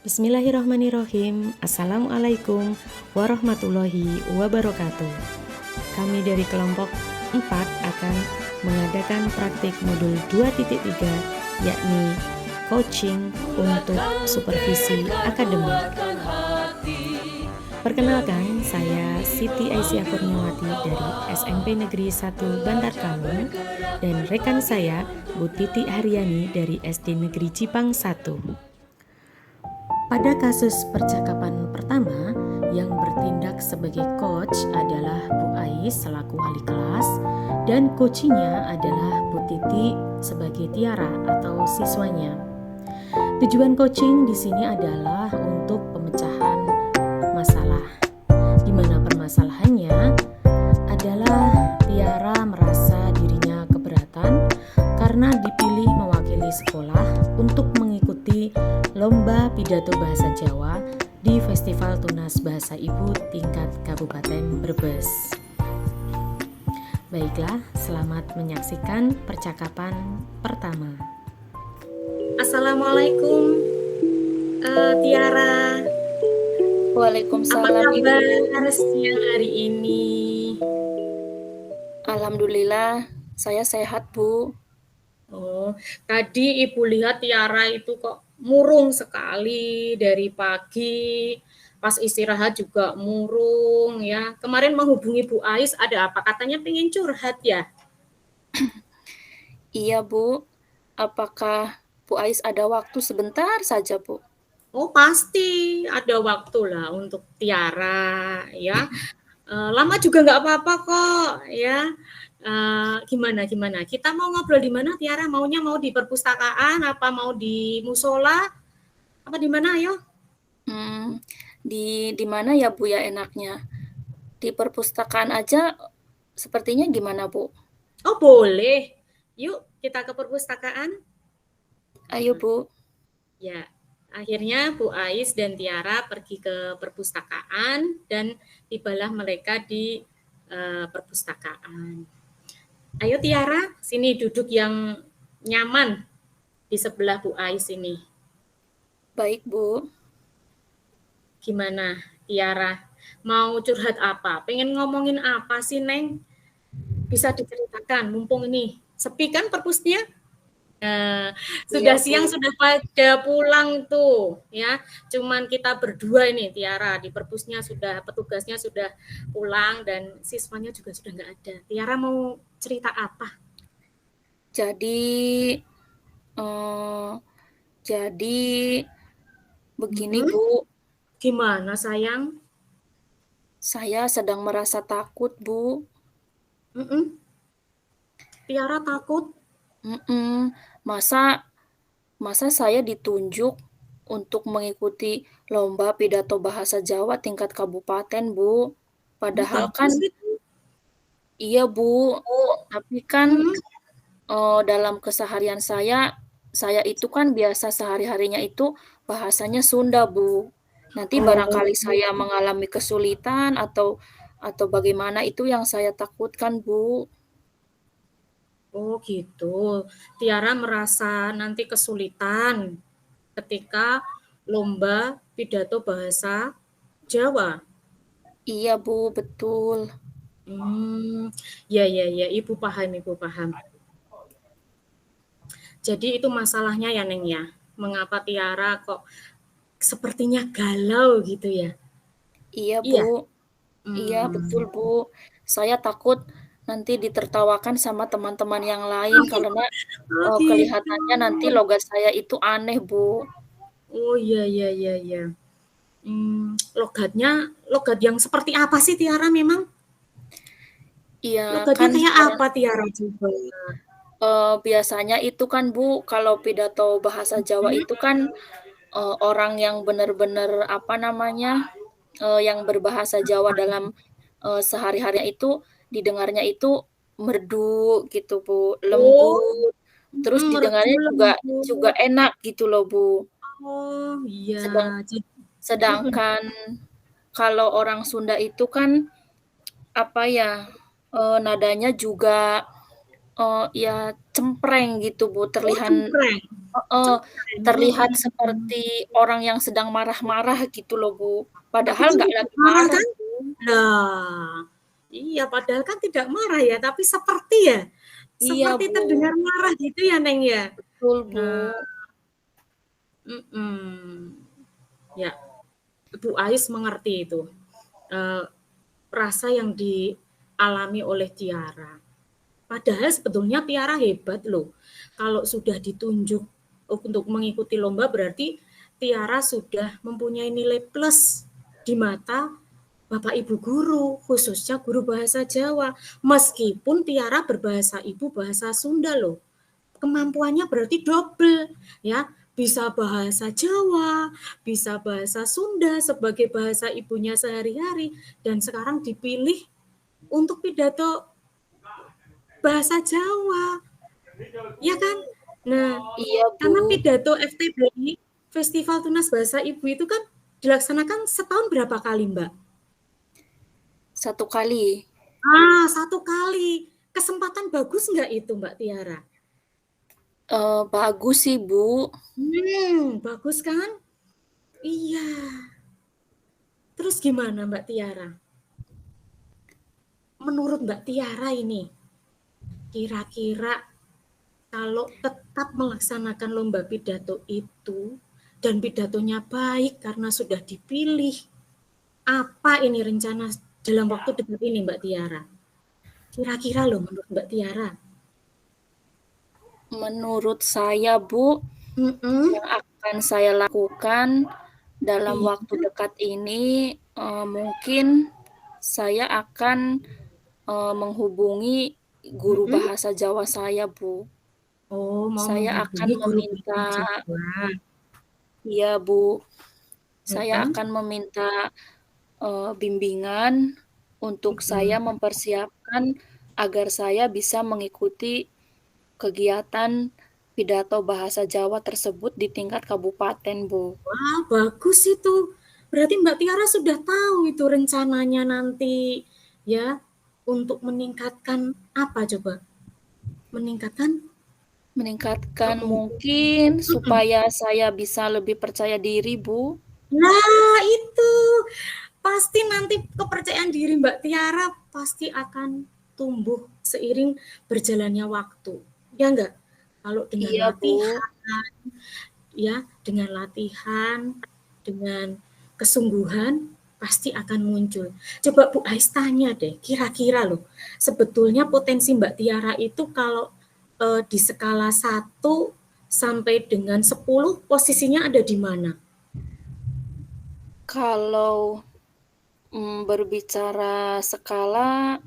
Bismillahirrahmanirrahim. Assalamualaikum warahmatullahi wabarakatuh. Kami dari kelompok 4 akan mengadakan praktik modul 2.3 yakni coaching untuk supervisi akademik. Perkenalkan, saya Siti Aisyah Kurniawati dari SMP Negeri 1 Bantar Kaung dan rekan saya Bu Titi Haryani dari SD Negeri Cipang 1. Pada kasus percakapan pertama, yang bertindak sebagai coach adalah Bu Ais selaku wali kelas dan coachingnya adalah Bu Titi sebagai Tiara atau siswanya. Tujuan coaching di sini adalah untuk pemecahan masalah, di mana permasalahannya adalah Tiara merasa dirinya keberatan karena dipilih mewakili sekolah untuk mengikuti lomba pidato bahasa Jawa di Festival Tunas Bahasa Ibu tingkat Kabupaten Brebes. Baiklah, selamat menyaksikan percakapan pertama. Assalamualaikum, Tiara. Waalaikumsalam, Apa kabar Ibu. siang hari ini? Alhamdulillah, saya sehat, Bu. Oh, tadi Ibu lihat Tiara itu kok murung sekali dari pagi, pas istirahat juga murung ya. Kemarin menghubungi Bu Ais, ada apa? Katanya pengen curhat ya? Iya, Bu. Apakah Bu Ais ada waktu sebentar saja, Bu? Oh, pasti ada waktu lah untuk Tiara ya. Lama juga nggak apa-apa kok ya. Gimana? Kita mau ngobrol di mana, Tiara? Maunya mau di perpustakaan, apa mau di musola, apa di mana? Ayo. Di mana ya, Bu, ya enaknya? Di perpustakaan aja sepertinya gimana, Bu? Oh, boleh. Yuk, kita ke perpustakaan. Ayo, Bu. Ya, akhirnya Bu Ais dan Tiara pergi ke perpustakaan dan tibalah mereka di perpustakaan. Ayo Tiara, sini duduk yang nyaman di sebelah Bu Ais ini. Baik, Bu. Gimana, Tiara? Mau curhat apa? Pengen ngomongin apa sih, Neng? Bisa diceritakan, mumpung ini sepi kan perpusnya? Iya, Sudah siang, Bu. sudah pada pulang tuh ya, cuman kita berdua ini Tiara di perpusnya, sudah petugasnya sudah pulang dan siswanya juga sudah nggak ada. Tiara mau cerita apa? Jadi, eh, jadi begini, Mm-mm. Bu. Gimana sayang? Saya sedang merasa takut, Bu. Mm-mm. Tiara takut. Mm-mm. Masa Masa saya ditunjuk untuk mengikuti lomba pidato bahasa Jawa tingkat kabupaten, Bu. Padahal kan Bagus itu. iya, Bu, tapi kan, Mm-mm. dalam keseharian saya itu kan biasa sehari-harinya itu bahasanya Sunda, Bu. Nanti Oh, barangkali saya mengalami kesulitan atau bagaimana itu yang saya takutkan, Bu. oh gitu. Tiara merasa nanti kesulitan ketika lomba pidato bahasa Jawa. Iya, Bu, betul. Ya, Ibu paham, Ibu paham. Jadi itu masalahnya ya, Neng ya. Mengapa Tiara kok sepertinya galau gitu ya? Iya, Bu. Iya. Iya, betul, Hmm. Bu. Saya takut nanti ditertawakan sama teman-teman yang lain karena, Oh gitu. kelihatannya nanti logat saya itu aneh, Bu. Oh iya. Logat yang seperti apa sih Tiara memang? Iya, Logatnya kan kayak barang apa Tiara coba? biasanya itu kan, Bu, kalau pidato bahasa Jawa Hmm? itu kan, orang yang benar-benar, apa namanya, yang berbahasa Jawa dalam, sehari-harinya itu didengarnya itu merdu gitu, Bu, Oh, lembut, terus merdu didengarnya juga juga lembut. enak gitu loh, Bu. Oh iya. Sedang Jadi, mm-mm. Sedangkan kalau orang Sunda itu kan, apa ya, nadanya juga, ya cempreng gitu, Bu, Oh terlihan cempreng. Heeh, Keren, terlihat mhm. seperti orang yang sedang marah-marah gitu loh, Bu, Tapi padahal kan nggak tidak lagi marah marah, kan? Bu. Nah, iya padahal kan tidak marah ya, tapi seperti ya? Iya, Seperti terdengar Bu. marah gitu ya, Neng, ya? Betul, Nah, Bu. mhm. Ya, Bu Ais mengerti itu, eee, rasa yang dialami oleh Tiara. Padahal sebetulnya Tiara hebat loh, kalau sudah ditunjuk untuk mengikuti lomba berarti Tiara sudah mempunyai nilai plus di mata Bapak Ibu guru, khususnya guru bahasa Jawa. Meskipun Tiara berbahasa ibu bahasa Sunda loh. Kemampuannya berarti double ya. Bisa bahasa Jawa, bisa bahasa Sunda sebagai bahasa ibunya sehari-hari dan sekarang dipilih untuk pidato bahasa Jawa. Ya kan? Nah, Iya, karena Bu. pidato FTBI, Festival Tunas Bahasa Ibu itu kan dilaksanakan setahun berapa kali, Mbak? 1 kali. Ah, 1 kali. Kesempatan bagus nggak itu, Mbak Tiara? Bagus sih, Bu. Bagus kan? Iya. Terus gimana Mbak Tiara? Menurut Mbak Tiara ini, kira-kira kalau tetap melaksanakan lomba pidato itu dan pidatonya baik karena sudah dipilih, apa ini rencana dalam waktu dekat ini Mbak Tiara? Kira-kira loh menurut Mbak Tiara. Menurut saya, Bu, Mhm. yang akan saya lakukan dalam waktu Iya. dekat ini, mungkin saya akan, menghubungi guru Mhm. bahasa Jawa saya, Bu. Oh, mau Saya akan menghubungi guru bahasa meminta Jawa. iya, Bu, saya Mhm. akan meminta, bimbingan untuk saya Mhm. mempersiapkan agar saya bisa mengikuti kegiatan pidato bahasa Jawa tersebut di tingkat kabupaten, Bu. Wah, bagus itu. Berarti Mbak Tiara sudah tahu itu rencananya nanti ya untuk meningkatkan apa coba? Meningkatkan Meningkatkan untuk mungkin mhm. supaya saya bisa lebih percaya diri, Bu. Nah, itu. Pasti nanti kepercayaan diri Mbak Tiara pasti akan tumbuh seiring berjalannya waktu. Ya enggak? Kalau dengan Iya, Bu. latihan ya, dengan latihan, dengan kesungguhan pasti akan muncul. Coba Bu Ais tanya deh, kira-kira loh, sebetulnya potensi Mbak Tiara itu kalau di skala 1 sampai dengan 10 posisinya ada di mana? Kalau, berbicara skala,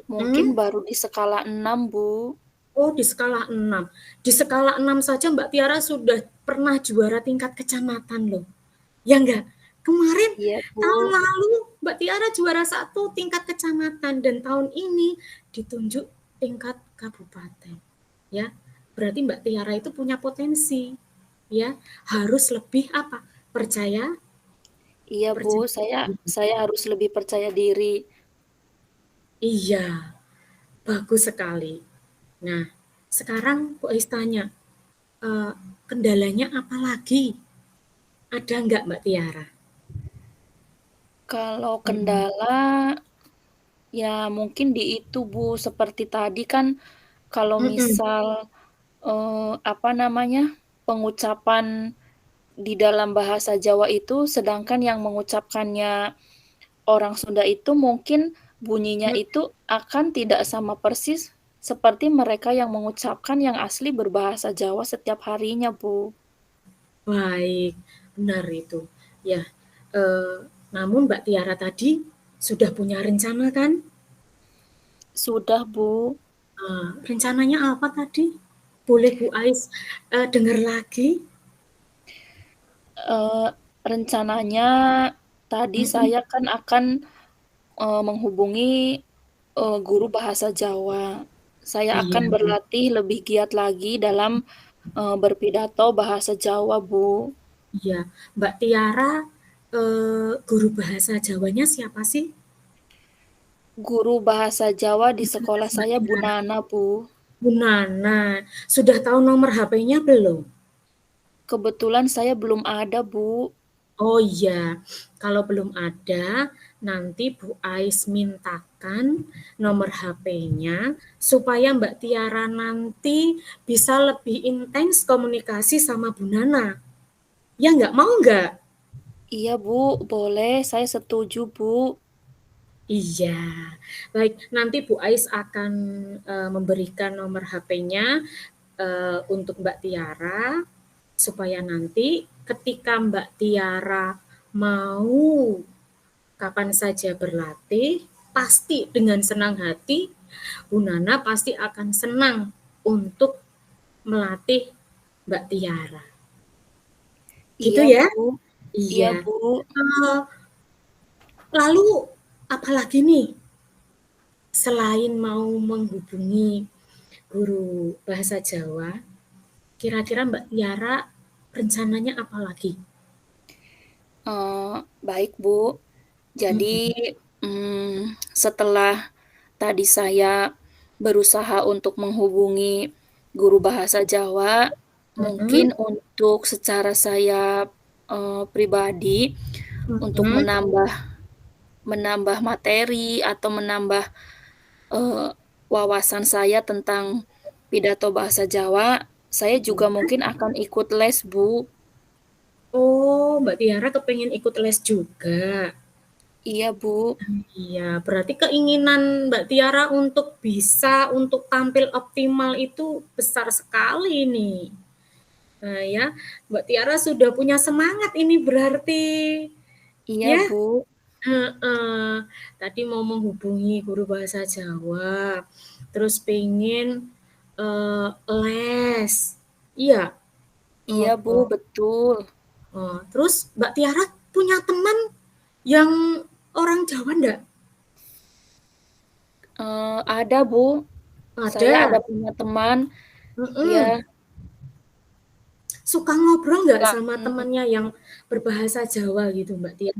mungkin Hmm? baru di skala 6, Bu. Oh, di skala 6. Di skala 6 saja Mbak Tiara sudah pernah juara tingkat kecamatan loh. Ya enggak? Kemarin Iya, tahun Bu. lalu Mbak Tiara juara 1 tingkat kecamatan dan tahun ini ditunjuk tingkat kabupaten. Ya. Berarti Mbak Tiara itu punya potensi. Ya, harus lebih apa? Percaya Iya, Bu, percaya diri. saya harus lebih percaya diri. Iya, bagus sekali. Nah, sekarang Bu Ais tanya, kendalanya apa lagi? Ada nggak Mbak Tiara? Kalau Hmm. kendala, ya mungkin di itu, Bu, seperti tadi kan kalau Mhm. misal, apa namanya, pengucapan di dalam bahasa Jawa itu sedangkan yang mengucapkannya orang Sunda itu mungkin bunyinya Mhm. itu akan tidak sama persis seperti mereka yang mengucapkan yang asli berbahasa Jawa setiap harinya, Bu. Baik, benar itu. Ya, namun Mbak Tiara tadi sudah punya rencana kan? Sudah, Bu. Rencananya apa tadi? Boleh Bu Ais dengar lagi? Eee, rencananya tadi Mhm. saya kan akan, menghubungi, guru bahasa Jawa. Saya Iya, akan berlatih lebih giat lagi dalam, berpidato bahasa Jawa, Bu. iya. Mbak Tiara, guru bahasa Jawanya siapa sih? Guru bahasa Jawa di Di kelas sekolah Mbak saya Bu Tiara. Nana, Bu. Bu Nana, sudah tahu nomor HP-nya belum? Kebetulan saya belum ada, Bu. Oh iya, kalau belum ada, nanti Bu Ais mintakan nomor HP-nya supaya Mbak Tiara nanti bisa lebih intens komunikasi sama Bu Nana. Ya nggak, mau nggak? Iya, Bu, boleh. Saya setuju, Bu. Iya, baik. Nanti Bu Ais akan memberikan nomor HP-nya untuk Mbak Tiara supaya nanti ketika Mbak Tiara mau kapan saja berlatih, pasti dengan senang hati Bu Nana pasti akan senang untuk melatih Mbak Tiara. Gitu Iya, ya? Bu. Iya, Iya. Bu. Lalu apalagi nih selain mau menghubungi guru bahasa Jawa, kira-kira Mbak Tiara rencananya apa lagi? Baik, Bu. Jadi, setelah tadi saya berusaha untuk menghubungi guru bahasa Jawa, Mhm, mungkin untuk secara saya, pribadi, untuk mhm, menambah menambah materi atau menambah, eee, wawasan saya tentang pidato bahasa Jawa, saya juga iya. mungkin akan ikut les, Bu. Oh, Mbak Tiara kepengen ikut les juga. Iya, Bu. Iya, berarti keinginan Mbak Tiara untuk tampil optimal itu besar sekali nih. Nah ya, Mbak Tiara sudah punya semangat ini berarti, Iya, ya? Bu. Heeh. Tadi mau menghubungi guru bahasa Jawa, terus pengen les. Iya. Iya, Oh, Bu, oh, betul. oh. Terus Mbak Tiara punya teman yang orang Jawa enggak? Ada, Bu. Saya ada Ada. punya teman, Mm-mm. dia Suka ngobrol nggak suka sama temannya yang berbahasa Jawa gitu, Mbak Tia?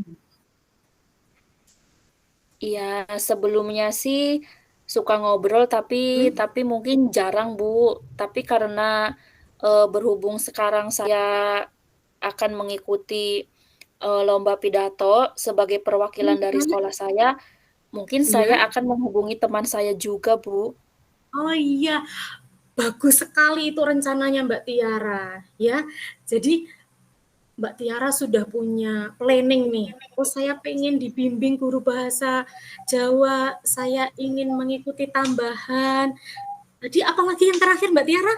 iya, sebelumnya sih suka ngobrol, tapi Hmm? mungkin jarang, Bu. Tapi karena, berhubung sekarang saya akan mengikuti, lomba pidato sebagai perwakilan dari Hmm, sekolah saya, mungkin saya iya. akan menghubungi teman saya juga, Bu. Oh iya, bagus sekali itu rencananya Mbak Tiara, ya. Jadi Mbak Tiara sudah punya planning nih. Oh, saya pengen dibimbing guru bahasa Jawa, saya ingin mengikuti tambahan. Jadi apalagi yang terakhir Mbak Tiara?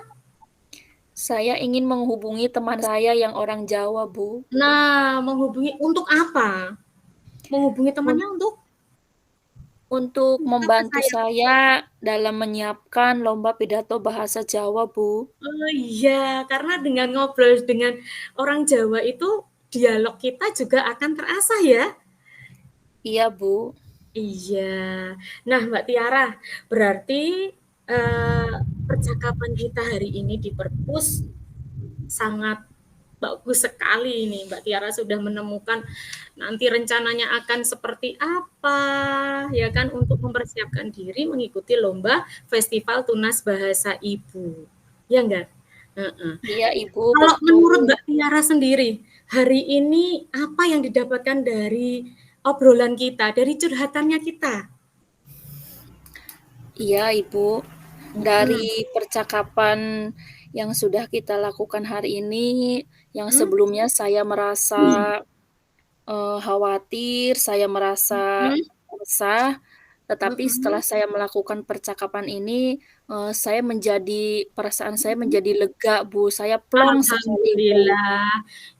Saya ingin menghubungi teman saya yang orang Jawa, Bu. Nah, menghubungi untuk apa? Menghubungi Un temannya Untuk untuk apa membantu saya? saya dalam menyiapkan lomba pidato bahasa Jawa, Bu. Oh iya, karena dengan ngobrol dengan orang Jawa itu dialog kita juga akan terasah ya. Iya, Bu. Iya. Nah, Mbak Tiara, berarti percakapan kita hari ini di perpus sangat bagus sekali ini. Mbak Tiara sudah menemukan nanti rencananya akan seperti apa, ya kan, untuk mempersiapkan diri mengikuti lomba Festival Tunas Bahasa Ibu. Ya enggak? Heeh. Iya, Ibu, Kalau menurut betul. Mbak Tiara sendiri, hari ini apa yang didapatkan dari obrolan kita, dari curhatannya kita? Iya, Ibu. Mhm, Dari percakapan yang sudah kita lakukan hari ini, yang mhm, sebelumnya saya merasa, khawatir, saya merasa mhm, resah, tetapi setelah mhm, saya melakukan percakapan ini, perasaan saya mhm. menjadi lega, Bu. Saya plong sekali, Bu. Alhamdulillah.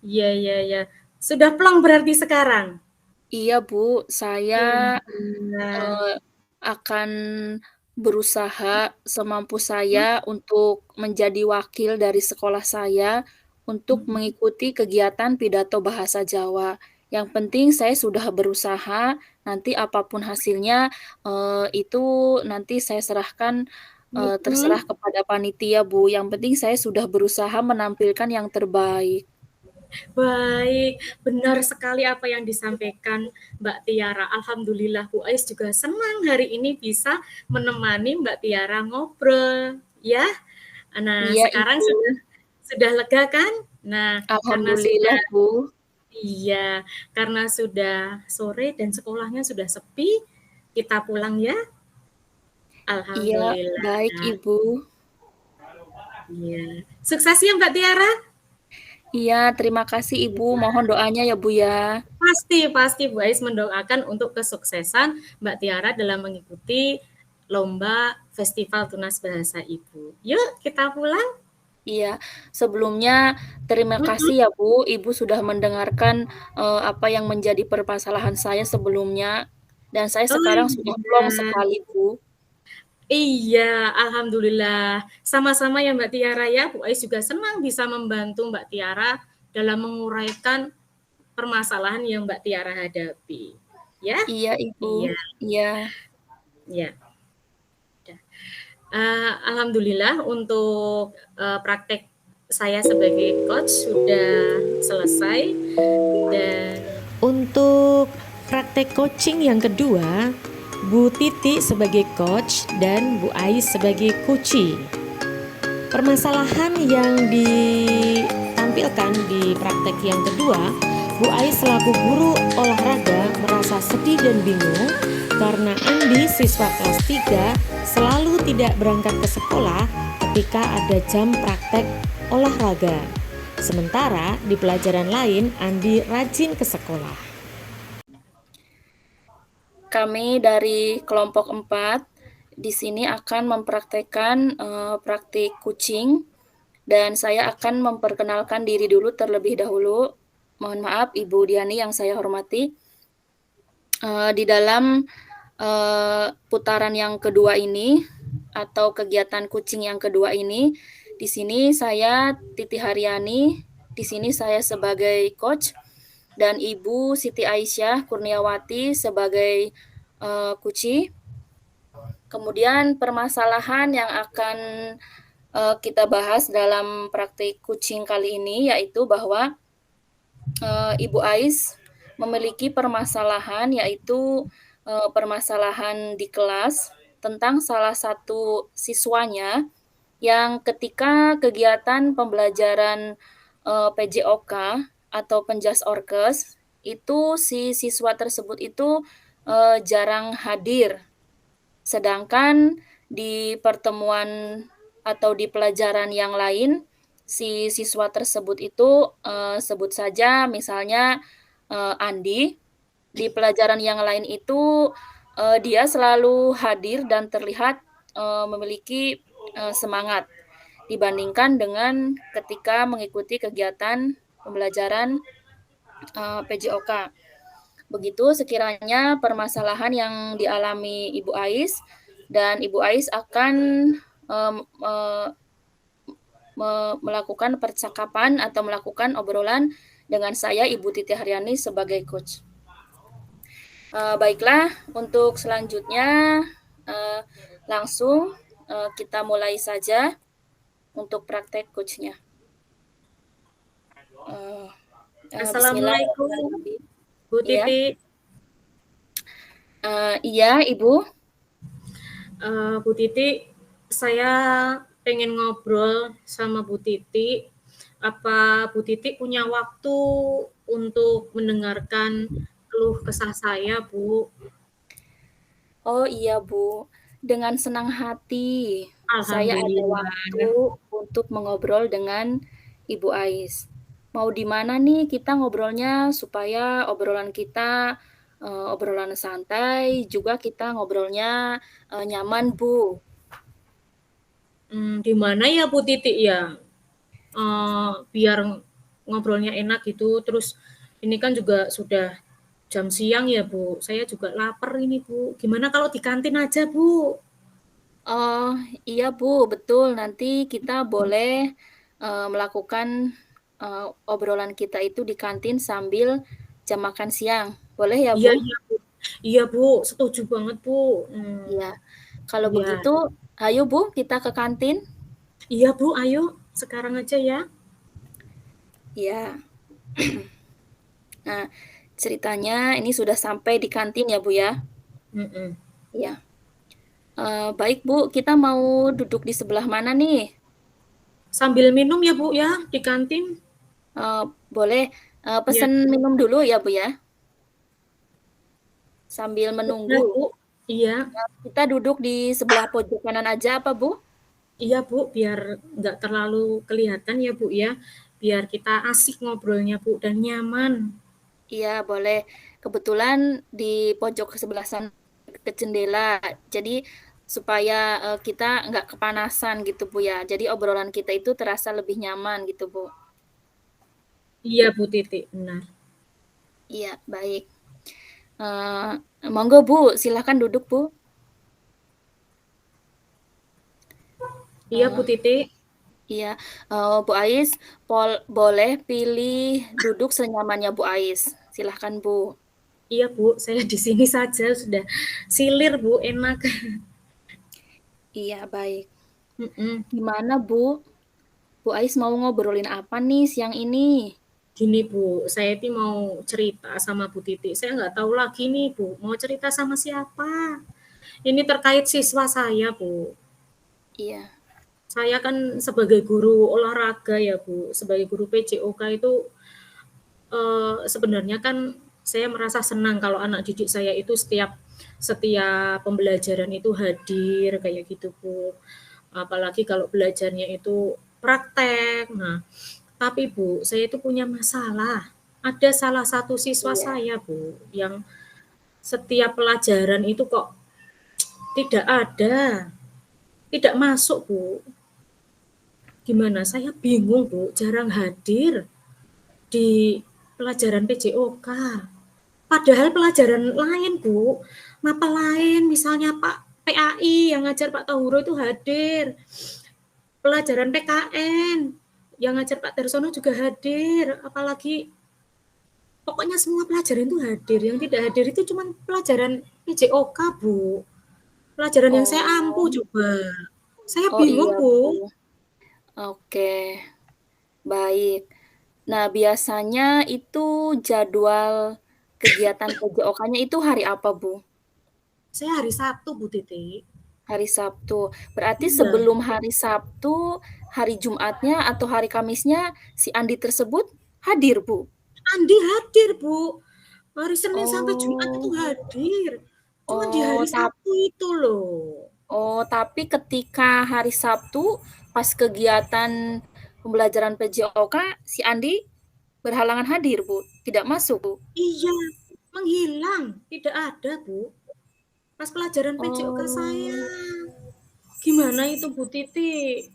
Iya, iya, iya. Sudah plong berarti sekarang? Iya, Bu, saya Alhamdulillah. Eee, akan berusaha semampu saya untuk menjadi wakil dari sekolah saya, untuk Mhm, mengikuti kegiatan pidato bahasa Jawa. Yang penting saya sudah berusaha, nanti apapun hasilnya, itu nanti saya serahkan, terserah mhm. kepada panitia, Bu. Yang penting saya sudah berusaha menampilkan yang terbaik. Baik, benar sekali apa yang disampaikan Mbak Tiara. Alhamdulillah Bu Ais juga senang hari ini bisa menemani Mbak Tiara ngobrol, ya. Nah, Iya, sekarang Ibu. sudah lega kan? Nah, karena Alhamdulillah, sudah Bu. iya, karena sudah sore dan sekolahnya sudah sepi, kita pulang ya. Iya, Alhamdulillah. baik Ibu. Iya. Sukses ya Mbak Tiara. Iya, terima kasih Ibu. Mohon doanya ya Bu ya. Pasti Bu Ais mendoakan untuk kesuksesan Mbak Tiara dalam mengikuti lomba Festival Tunas Bahasa Ibu. Yuk kita pulang. Iya, sebelumnya terima kasih ya Bu, Ibu sudah mendengarkan, apa yang menjadi permasalahan saya sebelumnya, dan saya Oh sekarang sudah plong iya. sekali Bu. Iya, alhamdulillah. Sama-sama ya Mbak Tiara ya. Bu Ais juga senang bisa membantu Mbak Tiara dalam menguraikan permasalahan yang Mbak Tiara hadapi. Ya? Iya Ibu, Iya, iya. iya. Alhamdulillah untuk praktek saya sebagai coach sudah selesai dan Untuk praktek coaching yang kedua, Bu Titi sebagai coach dan Bu Ais sebagai coachee. Permasalahan yang ditampilkan di praktek yang kedua, Bu Ais selaku guru olahraga merasa sedih dan bingung karena Andi siswa kelas 3 selalu tidak berangkat ke sekolah ketika ada jam praktek olahraga. Sementara di pelajaran lain Andi rajin ke sekolah. Kami dari kelompok 4 di sini akan mempraktekkan praktik kucing, dan saya akan memperkenalkan diri dulu terlebih dahulu. Mohon maaf Ibu Diani yang saya hormati. Di dalam putaran yang kedua ini atau kegiatan kucing yang kedua ini, di sini saya Titi Haryani, di sini saya sebagai coach dan Ibu Siti Aisyah Kurniawati sebagai coachee. Kemudian permasalahan yang akan kita bahas dalam praktik kucing kali ini yaitu bahwa Ibu Ais memiliki permasalahan yaitu permasalahan di kelas tentang salah satu siswanya yang ketika kegiatan pembelajaran PJOK atau Penjas Orkes itu si siswa tersebut itu jarang hadir. Sedangkan di pertemuan atau di pelajaran yang lain, si siswa tersebut itu sebut saja misalnya Andi, di pelajaran yang lain itu dia selalu hadir dan terlihat memiliki semangat dibandingkan dengan ketika mengikuti kegiatan pembelajaran PJOK. Begitu sekiranya permasalahan yang dialami Ibu Ais, dan Ibu Ais akan melakukan percakapan atau melakukan obrolan dengan saya Ibu Titi Haryani sebagai coach. Baiklah, untuk selanjutnya langsung kita mulai saja untuk praktek coachnya. Assalamualaikum Bu Titi. Iya, Ibu. Bu Titi, saya pengen ngobrol sama Bu Titi. Apa Bu Titi punya waktu untuk mendengarkan keluh kesah saya, Bu? Oh iya, Bu. Dengan senang hati saya ada waktu untuk mengobrol dengan Ibu Ais. Mau di mana nih kita ngobrolnya supaya obrolan kita obrolan santai, juga kita ngobrolnya nyaman, Bu. Di mana ya Bu Titi ya? Biar ngobrolnya enak gitu. Terus ini kan juga sudah jam siang ya Bu. Saya juga lapar ini Bu. Gimana kalau di kantin aja Bu? Oh iya Bu, betul. Nanti kita boleh melakukan obrolan kita itu di kantin sambil jam makan siang. Boleh ya Bu? Iya Bu. Iya Bu, setuju banget Bu. Iya. Kalau Iya. begitu, ayo Bu kita ke kantin. Iya Bu, ayo sekarang aja ya. Iya. Nah, ceritanya ini sudah sampai di kantin ya Bu ya? Iya. Baik Bu, kita mau duduk di sebelah mana nih? Sambil minum ya Bu ya di kantin. Boleh, Ya, pesen minum dulu ya, Bu, ya? Sambil udah menunggu. Bu. Iya, Kita duduk di sebelah pojok kanan aja apa, Bu? iya Bu, biar nggak terlalu kelihatan ya Bu ya. Biar kita asik ngobrolnya Bu dan nyaman. Iya, boleh. Kebetulan di pojok sebelah sana ke jendela. Jadi supaya kita nggak kepanasan gitu, Bu ya. Jadi obrolan kita itu terasa lebih nyaman gitu, Bu. Iya Bu Titi, benar. Iya, baik. Monggo, Bu, silahkan duduk, Bu. Iya Bu Eh, Titi. iya, Bu Ais, boleh pilih duduk senyamannya Bu Ais. Silahkan, Bu. Iya Bu, saya di sini saja sudah silir Bu, enak. Iya, baik. Mm-mm. Gimana, Bu? Bu Ais mau ngobrolin apa nih siang ini? Gini Bu, saya ini mau cerita sama Bu Titi. Saya nggak tahu lagi nih Bu, mau cerita sama siapa. Ini terkait siswa saya Bu. Iya. Saya kan sebagai guru olahraga ya Bu, sebagai guru PJOK itu sebenarnya kan saya merasa senang kalau anak didik saya itu setiap pembelajaran itu hadir kayak gitu Bu. Apalagi kalau belajarnya itu praktek. Nah, tapi Bu, saya itu punya masalah. Ada salah satu siswa Iya. saya Bu, yang setiap pelajaran itu kok tidak ada, tidak masuk Bu. Gimana? Saya bingung Bu, jarang hadir di pelajaran PJOK. Padahal pelajaran lain Bu, mapel lain misalnya Pak PAI yang ngajar Pak Tauhuro itu hadir. Pelajaran PKN yang ngajar Pak Darsono juga hadir. Apalagi pokoknya semua pelajaran itu hadir. Yang tidak hadir itu cuma pelajaran PJOK Bu. Pelajaran yang saya ampu Oh, coba. Saya oh iya, bingung Bu. Bu. Oke, baik. Nah, biasanya itu jadwal kegiatan PJOK-nya itu hari apa, Bu? Saya hari Sabtu Bu Titi. Hari Sabtu. Berarti Iya, sebelum hari Sabtu, hari Jumatnya atau hari Kamisnya si Andi tersebut hadir, Bu? Andi hadir Bu. Hari Senin sampai Jumat itu Oh, hadir. Cuma di oh, hari Sabtu itu loh. tapi ketika hari Sabtu pas kegiatan pembelajaran PJOK, si Andi berhalangan hadir, Bu. Tidak masuk, Bu. Iya, menghilang. Tidak ada Bu. Pas pelajaran PJOK saya. Oh, Gimana itu Bu Titi?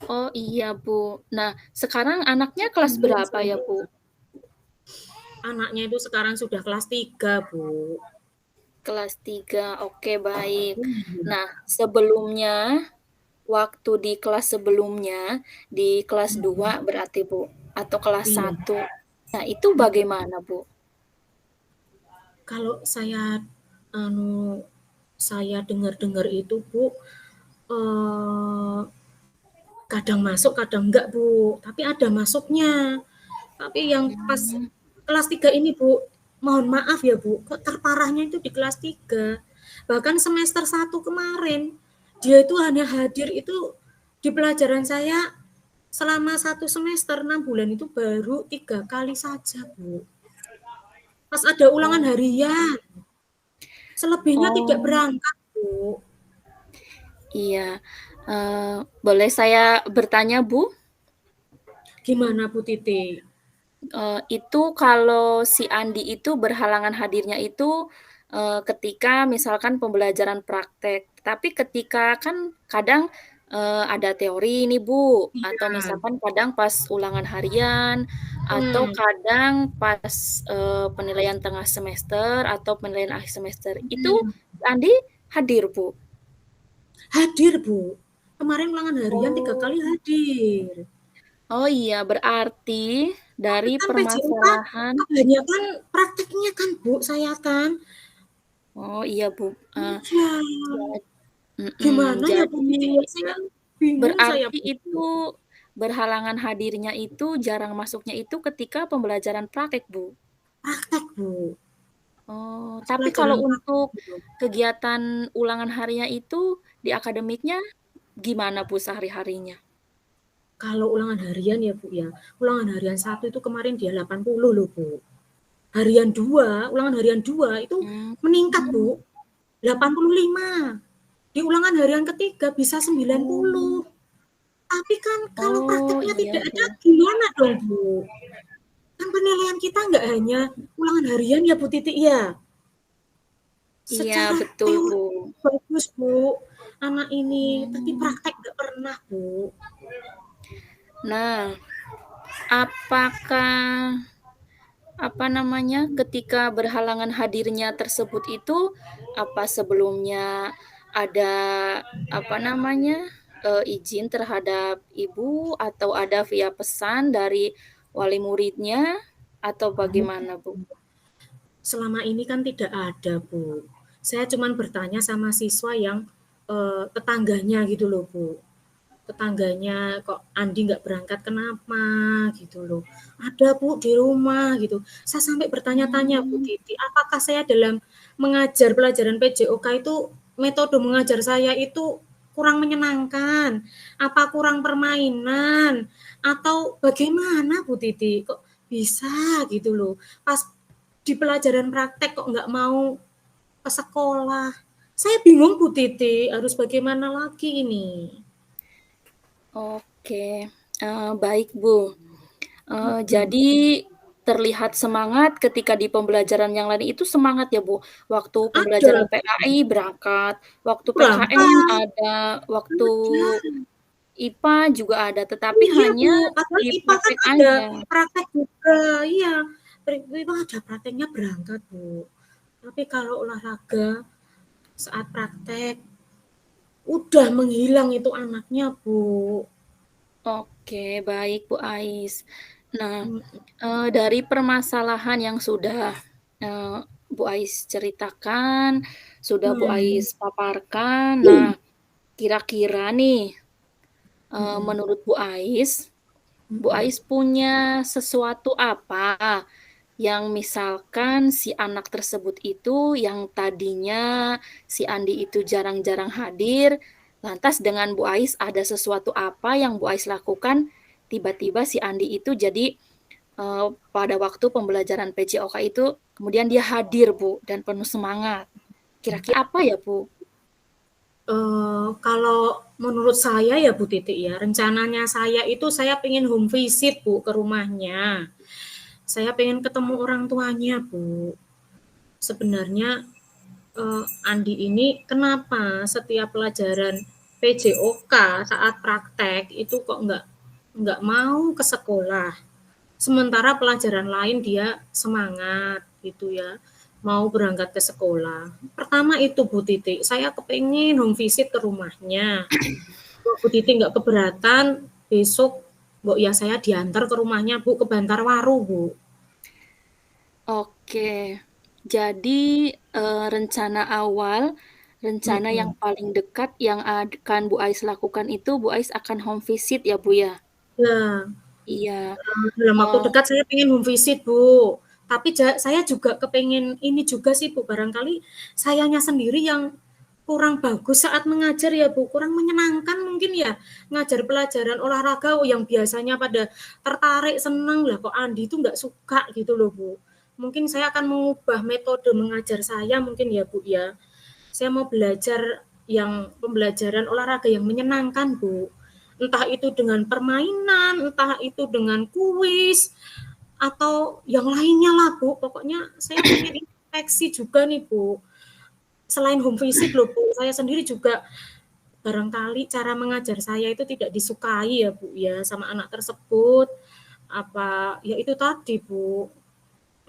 oh iya, Bu. Nah, sekarang anaknya kelas Bingung berapa ya, saya. Bu? Anaknya itu sekarang sudah kelas 3 Bu. Kelas 3. Oke, baik. Iya. Nah, sebelumnya, waktu di kelas sebelumnya, di kelas 2 berarti, Bu, atau kelas Iya. 1. Nah, itu bagaimana, Bu? Kalau anu saya dengar-dengar itu Bu, eh, kadang masuk kadang enggak Bu, tapi ada masuknya. Tapi yang pas Hmm. kelas 3 ini Bu, mohon maaf ya Bu, kok terparahnya itu di kelas 3. Bahkan semester 1 kemarin, dia itu hanya hadir itu di pelajaran saya selama 1 semester 6 bulan itu baru 3 kali saja Bu. Pas ada ulangan Oh. harian, selebihnya tidak Oh, berangkat Bu. iya. Boleh saya bertanya, Bu? Gimana Bu Titi? Itu kalau si Andi itu berhalangan hadirnya itu, ketika misalkan pembelajaran praktek. Tapi ketika kan kadang, ada teori nih, Bu, atau Iya. misalkan kadang pas ulangan harian, atau Hmm. kadang pas, penilaian tengah semester atau penilaian akhir semester. Itu Hmm. Andi hadir, Bu? Hadir Bu. Kemarin ulangan harian 3 kali Oh. hadir. Oh iya, berarti Tapi dari kan PJOK permasalahan. kebanyakan prakteknya kan Bu, saya kan. Oh iya, Bu, Iya. Gimana ya Bu jadi Titi? Saya bingung saya berarti Bu. itu berhalangan hadirnya itu, jarang masuknya itu ketika pembelajaran praktek, Bu? Praktek Bu. Oh, Pas tapi kalau pelajaran praktek untuk gitu. kegiatan ulangan harinya itu di akademiknya gimana, Bu, sehari-harinya? kalau ulangan harian ya Bu ya, ulangan harian 1 itu kemarin dia 80 loh Bu. Harian 2, ulangan harian 2 itu meningkat Bu, 85. Di ulangan harian ketiga bisa 90. Tapi kan kalau prakteknya iya, tidak ada Bu. gimana dong Bu? Kan penilaian kita nggak hanya ulangan harian ya Bu Titi ya. Iya, Secara betul, Bu. teori bagus Bu, anak ini, tapi praktek nggak pernah Bu. Nah, apakah ketika berhalangan hadirnya tersebut itu apa sebelumnya ada izin terhadap ibu atau ada via pesan dari wali muridnya atau bagaimana, Bu? Selama ini kan tidak ada Bu. Saya cuman bertanya sama siswa yang tetangganya gitu loh Bu. Tetangganya kok Andi nggak berangkat kenapa gitu loh. Ada Bu di rumah gitu. Saya sampai bertanya-tanya Bu Titi, apakah saya dalam mengajar pelajaran PJOK itu metode mengajar saya itu kurang menyenangkan, apa kurang permainan, atau bagaimana Bu Titi? Kok bisa gitu loh. Pas di pelajaran praktek kok nggak mau ke sekolah. Saya bingung Bu Titi, harus bagaimana lagi ini? Oke, baik, Bu. Jadi terlihat semangat ketika di pembelajaran yang lain itu semangat ya, Bu? Waktu pembelajaran Ada, PAI berangkat, waktu PKM berangkat, ada, waktu ada. IPA juga ada, tetapi Iya hanya Bu, padahal di IPA kan praktek ada aja. praktek juga, iya. IPA ada prakteknya berangkat Bu. Tapi kalau olahraga saat praktek udah menghilang itu anaknya Bu. Oke, baik, Bu Ais. Nah, dari permasalahan yang sudah, Bu Ais ceritakan, sudah Bu Hmm. Ais paparkan. Nah, kira-kira nih, Hmm. menurut Bu Ais Hmm. punya sesuatu apa yang misalkan si anak tersebut itu yang tadinya si Andi itu jarang-jarang hadir, lantas dengan Bu Ais ada sesuatu apa yang Bu Ais lakukan, tiba-tiba si Andi itu jadi pada waktu pembelajaran PJOK itu kemudian dia hadir, Bu, dan penuh semangat. Kira-kira apa ya, Bu? Kalau menurut saya ya Bu Titi ya, rencananya saya itu saya pengen home visit Bu ke rumahnya. Saya pengen ketemu orang tuanya Bu. Sebenarnya Andi ini kenapa setiap pelajaran PJOK saat praktek itu kok nggak mau ke sekolah. Sementara pelajaran lain dia semangat gitu ya, mau berangkat ke sekolah. Pertama itu Bu Titi, saya kepengen home visit ke rumahnya. Kalau Bu Titi nggak keberatan, besok Bu ya saya diantar ke rumahnya Bu ke Bantarwaru Bu. Oke. Jadi, rencana yang Mm-mm. paling dekat yang akan Bu Ais lakukan itu Bu Ais akan home visit ya, Bu, ya? Ya, Iya, dalam waktu eee, dekat saya pengen home visit Bu. Tapi saya juga kepengen ini juga sih Bu, barangkali sayanya sendiri yang kurang bagus saat mengajar ya Bu, kurang menyenangkan mungkin ya, ngajar pelajaran olahraga yang biasanya pada tertarik, seneng, lah kok Andi itu nggak suka gitu loh Bu. Mungkin saya akan mengubah metode mengajar saya mungkin ya Bu ya. Saya mau belajar yang pembelajaran olahraga yang menyenangkan Bu. Entah itu dengan permainan, entah itu dengan kuis, atau yang lainnya lah Bu. Pokoknya saya pengen introspeksi juga nih Bu. Selain home visit loh Bu, saya sendiri juga barangkali cara mengajar saya itu tidak disukai ya Bu ya sama anak tersebut. Apa ya itu tadi Bu,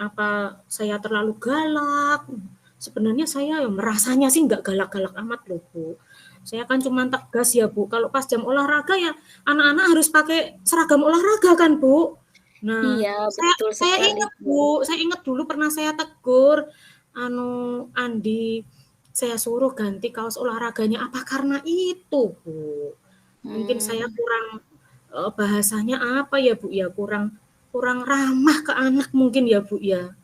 apa saya terlalu galak. Sebenarnya saya ya merasanya sih nggak galak-galak amat loh Bu. Saya kan cuma tegas ya Bu. Kalau pas jam olahraga ya anak-anak harus pakai seragam olahraga kan Bu. Nah, iya, saya betul saya sekali, ingat Bu. Bu, saya ingat dulu pernah saya tegur Andi, saya suruh ganti kaos olahraganya apa karena itu Bu. Mungkin saya Mmm, kurang bahasanya apa ya Bu ya, kurang kurang ramah ke anak mungkin ya Bu ya.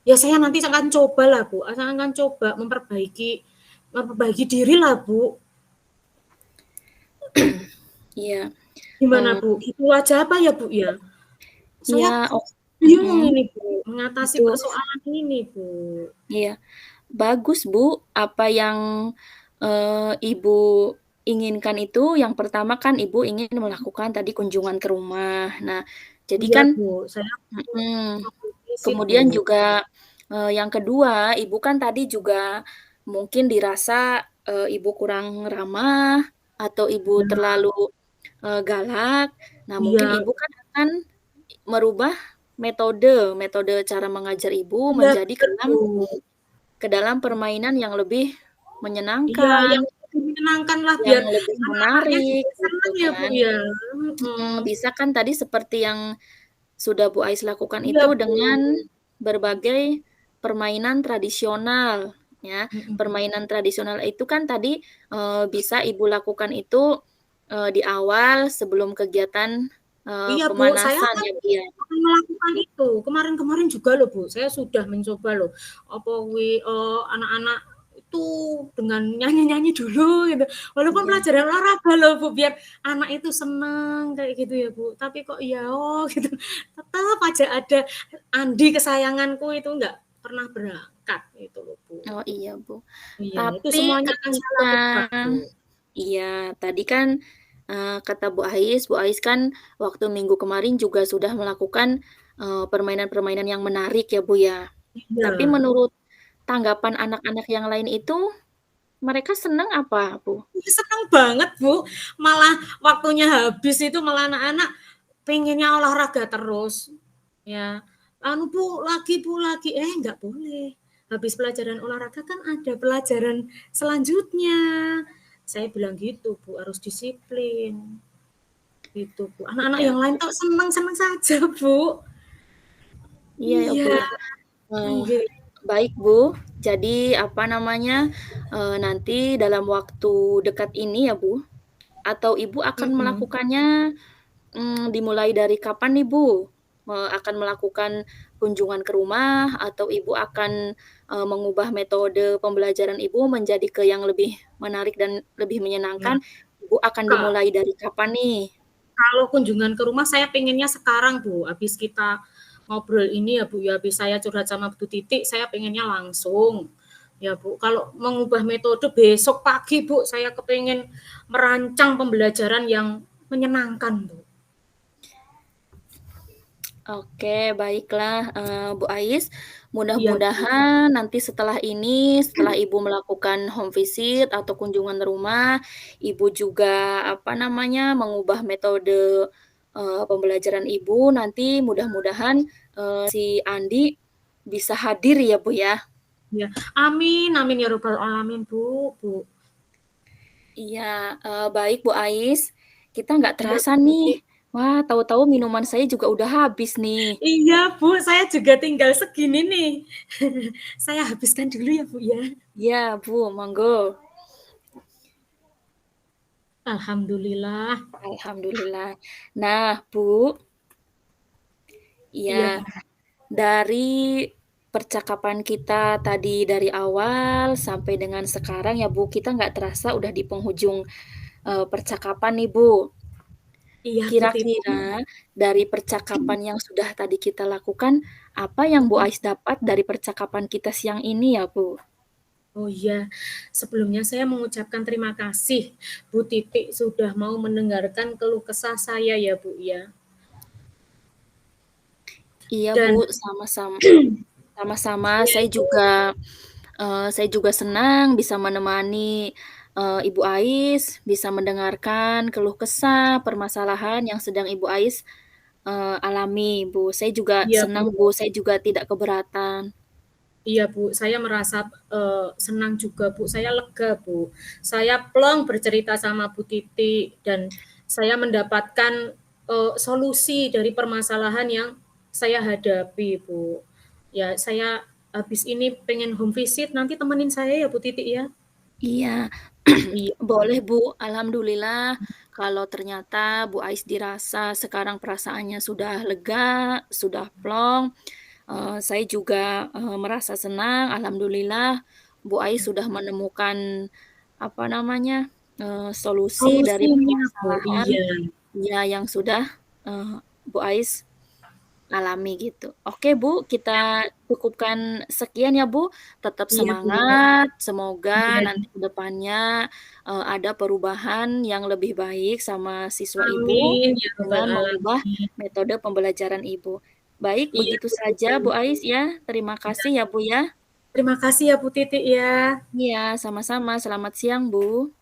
Ya saya nanti akan coba lah Bu, saya akan coba memperbaiki diri lah Bu. iya. Gimana, Eee, Bu? Itu aja apa ya, Bu, ya? Saya iya, bingung mhm, ini, Bu, mengatasi betul, persoalan ini, Bu. iya. Bagus, Bu, apa yang, Ibu inginkan itu yang pertama kan Ibu ingin melakukan tadi kunjungan ke rumah. Nah, jadi Iya, kan Bu, saya mhm, mau visit, Bu. kemudian juga, yang kedua, Ibu kan tadi juga mungkin dirasa, Ibu kurang ramah atau Ibu Iya terlalu, galak. Nah, mungkin iya Ibu kan akan merubah metode metode cara mengajar Ibu iya, menjadi bener, Bu. ke dalam permainan yang lebih Iya, menyenangkan, yang lebih menyenangkan lah yang biar lebih anak-anaknya menarik, juga gitu seneng ya, Bu, kan. ya. Mhm. Bisa kan tadi seperti yang sudah Bu Ais lakukan Iya, itu Bu. dengan berbagai permainan tradisional, ya. Mhm. Permainan tradisional itu kan tadi, bisa Ibu lakukan itu, di awal sebelum kegiatan, Iya, Bu, saya pemanasan kan ya, Bu, ya? melakukan itu. Kemarin-kemarin juga loh, Bu, saya sudah mencoba loh, apa anak-anak itu dengan nyanyi-nyanyi dulu gitu. Walaupun Iya. pelajaran olahraga loh, Bu, biar anak itu seneng kayak gitu ya, Bu. Tapi kok ya gitu, tetap aja ada Andi kesayanganku itu nggak pernah berangkat gitu loh, Bu. Oh, iya, Bu. Iya, itu Tapi semuanya akan saya ketika lakukan, Bu. iya, tadi kan, kata Bu Ais kan waktu minggu kemarin juga sudah melakukan, permainan-permainan yang menarik ya, Bu, ya. Tapi Iya. menurut tanggapan anak-anak yang lain itu, mereka senang apa, Bu? Seneng banget, Bu. Malah waktunya habis itu malah anak-anak pengennya olahraga terus. Ya, anu Bu, lagi. Nggak boleh. Habis pelajaran olahraga kan ada pelajaran selanjutnya. Saya bilang gitu, Bu, harus disiplin. Gitu, Bu. Anak-anak Iya, yang lain tuh seneng-seneng saja, Bu. iya ya, Bu, Iya, ya. Eee, nggih. baik, Bu. Jadi, apa namanya, nanti dalam waktu dekat ini ya, Bu, atau Ibu akan Mhm. melakukannya dimulai dari kapan nih, Bu? Akan melakukan kunjungan ke rumah atau Ibu akan, mengubah metode pembelajaran Ibu menjadi ke yang lebih menarik dan lebih Nah, menyenangkan, Ibu akan Kak, dimulai dari kapan nih? kalau kunjungan ke rumah saya pengennya sekarang, Bu. Habis kita ngobrol ini ya, Bu, ya, habis saya curhat sama Bu Titik, saya pengennya langsung. Ya, Bu. Kalau mengubah metode besok pagi, Bu, saya kepengen merancang pembelajaran yang menyenangkan, Bu. Oke, baiklah, Bu Ais. Iya, Bu. Mudah-mudahan nanti setelah ini, setelah Ibu melakukan home visit atau kunjungan rumah, Ibu juga, apa namanya, mengubah metode, pembelajaran Ibu, nanti mudah-mudahan, si Andi bisa hadir ya, Bu, ya. Ya. Amin, amin ya robbal alamin, Bu, Bu. Iya, baik Bu Ais, kita nggak Iya, terasa Bu nih, Titik. wah tahu-tahu minuman saya juga udah habis nih. Iya, Bu, saya juga tinggal segini nih. Saya habiskan dulu ya, Bu, ya. Iya Bu, monggo. Alhamdulillah. Alhamdulillah. Nah, Bu, Iya, ya Bu. dari percakapan kita tadi dari awal sampai dengan sekarang ya Bu, kita nggak terasa udah di penghujung, percakapan nih Bu. Iya, Bu Titik. Kira-kira dari percakapan yang sudah tadi kita lakukan, apa yang Bu Mhm. Ais dapat dari percakapan kita siang ini ya Bu? Oh iya, sebelumnya saya mengucapkan terima kasih Bu Titik sudah mau mendengarkan keluh kesah saya ya, Bu, ya. Iya Dan Bu, sama-sama. Sama-sama, saya itu saya juga senang bisa menemani, Ibu Ais, bisa mendengarkan keluh kesah, permasalahan yang sedang Ibu Ais, alami, Bu. Saya juga iya, Bu. senang, Bu, saya juga tidak keberatan. Iya, Bu, saya merasa, senang juga, Bu, saya lega, Bu. Saya plong bercerita sama Bu Titik dan saya mendapatkan, solusi dari permasalahan yang saya hadapi, Bu. Ya, saya habis ini pengen home visit, nanti temenin saya ya, Bu Titik, ya? Iya, Iya, boleh, Bu. Alhamdulillah kalau ternyata Bu Ais dirasa sekarang perasaannya sudah lega, sudah plong. Saya juga, merasa senang, alhamdulillah Bu Ais sudah menemukan, apa namanya, solusi dari solusinya, Bu, permasalahan iya. ya yang sudah Bu Ais alami gitu. Oke Bu, kita cukupkan sekian ya Bu. Tetap Iya Bu, semangat, semoga iya, nanti ke depannya ada perubahan yang lebih baik sama siswa Ibu amin ya rabbal dengan mengubah alamin. metode pembelajaran Ibu. Baik, Iya begitu Bu saja Titi. Bu Ais ya. Terima Iya. kasih ya Bu ya. Terima kasih ya Bu Titi ya. Iya, sama-sama. Selamat siang Bu.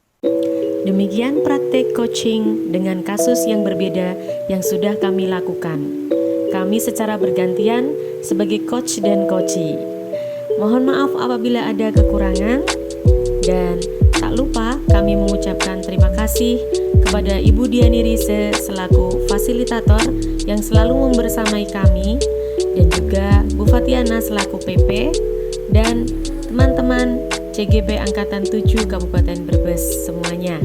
Demikian praktek coaching dengan kasus yang berbeda yang sudah kami lakukan. Kami secara bergantian sebagai coach dan coachee. Mohon maaf apabila ada kekurangan, dan tak lupa kami mengucapkan terima kasih kepada Ibu Diani Rise selaku fasilitator yang selalu membersamai kami, dan juga Bu Fatiana selaku PP, dan teman-teman CGP Angkatan 7 Kabupaten Brebes semuanya.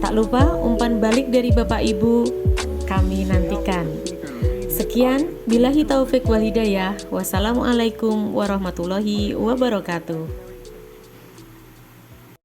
Tak lupa umpan balik dari Bapak Ibu kami nantikan. Sekian, billahi taufik wal hidayah. Wassalamualaikum warahmatullahi wabarakatuh.